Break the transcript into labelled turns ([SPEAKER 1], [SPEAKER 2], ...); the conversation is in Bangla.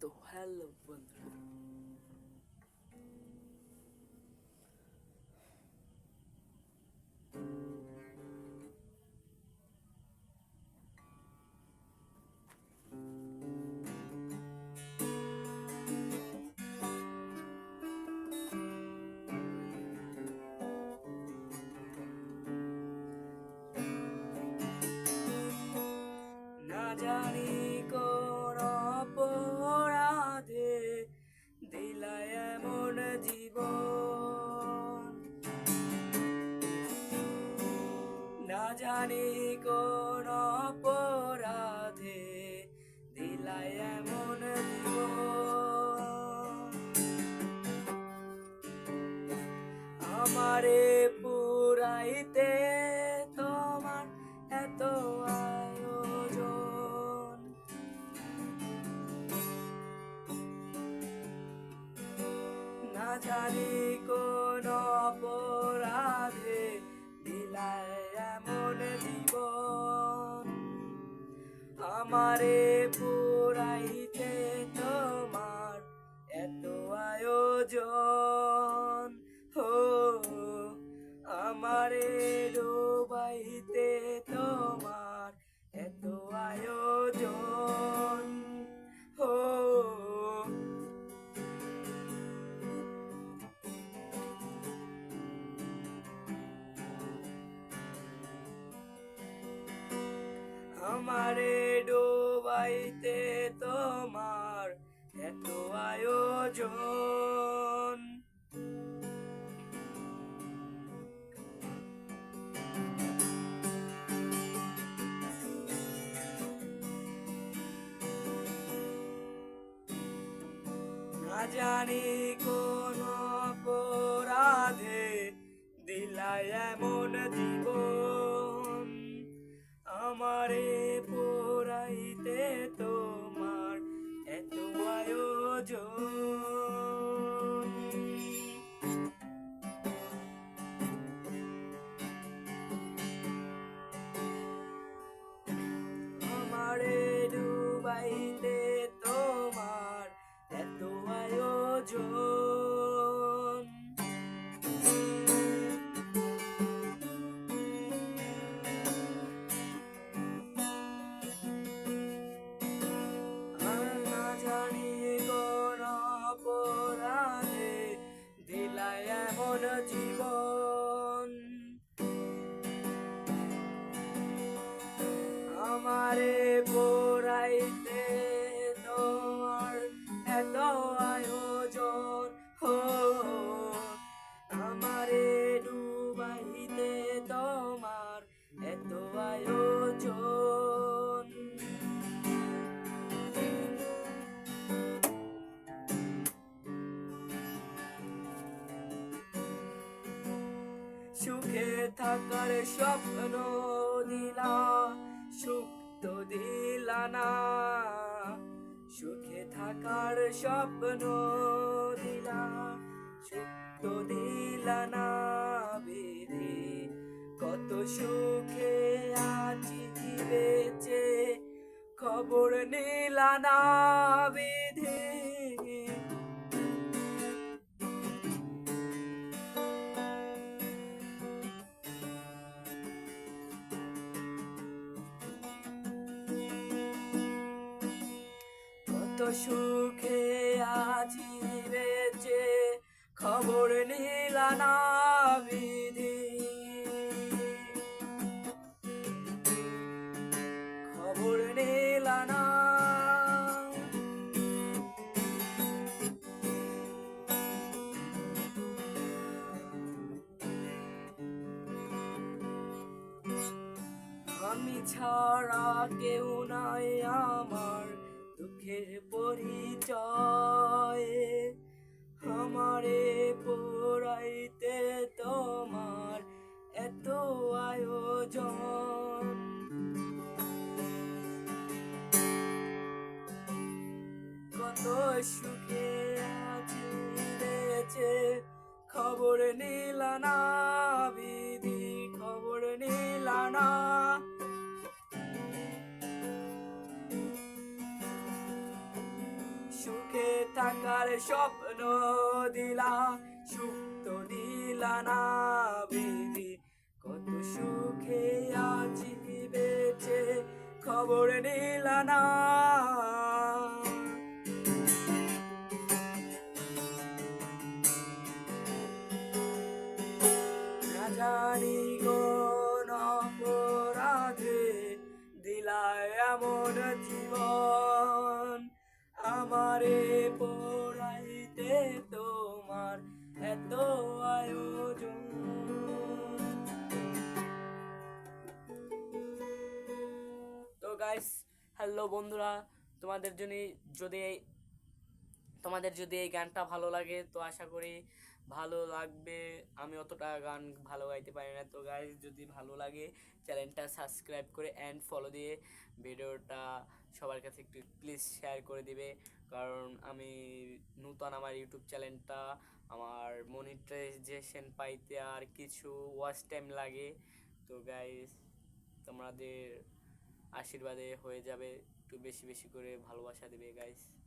[SPEAKER 1] তো হ্যালো বন্ধুরা, না জানি কোন অপরাধে দিলাই এমন জীবন, না জানি কোন অপরাধে দিলাই এমন জীবন। আমারে পুরাইতে তোমার এত আয়োজন, না জানি কোন অপরাধে দিলাই এমন জীবন। আমারে পুরাইতে তোমার এত আয়োজন, হো আমারে ডুবাইতে তোমার এত আয়োজন, হো আমারে ডুবাইতে তোমার এত আয়োজন। না জানি কোন অপরাধে দিলাই এমন জীবন। আমারে পোড়াইতে তোমার এত আয়োজন, আমারে ডুবাইতে তোমার এত আয়োজন। না জানি কোন অপরাধে দিলাই এমন জীবন। আমারে পোড়াইতে তোমার এত আয়োজন, হো আমারে ডুবাইতে তোমার এত আয়োজন। সুখে থাকার স্বপ্ন দিলা, সুখ তো দিলা না। সুখে থাকার স্বপ্ন দিলা, সুখ তো দিলা না। বিধি কত সুখে আছি বেঁচে, খবর নিলা না। বিধি কত সুখে আছি বেঁচে, খবর নিলা না। বিধি খবর নিলা না। আমি ছাড়া কেউ নাই আমার দুঃখের পরিচয়। আমারে পোড়াইতে তোমার এত আয়োজন, কত সুখে আছি বেঁচে, খবর নিলা না। বিধি খবর নিলা না। কার স্বপ্ন দিলা সুপ্ত দিলা না বিধি কত সুখে আছি বেঁচে খবর নিলা না না জানি কোন অপরাধে দিলায় এমন জীবন আমারে পড়াইতে তোমার এত আয়োজন তো গাইস হ্যালো বন্ধুরা তোমাদের যদি এই গানটা ভালো লাগে তো আশা করি ভালো লাগবে আমি অতটা গান ভালো গাইতে পারি না তো গাইস যদি ভালো লাগে চ্যানেলটা সাবস্ক্রাইব করে এন্ড ফলো দিয়ে ভিডিওটা সবার কাছে একটু প্লিজ শেয়ার করে দিবে কারণ আমি নতুন আমার ইউটিউব চ্যানেলটা আমার মনিটাইজেশন পাইতে আর কিছু ওয়াচ টাইম লাগে তো গাইস তোমাদের আশীর্বাদে হয়ে যাবে একটু বেশি বেশি করে ভালোবাসা দিবে গাইস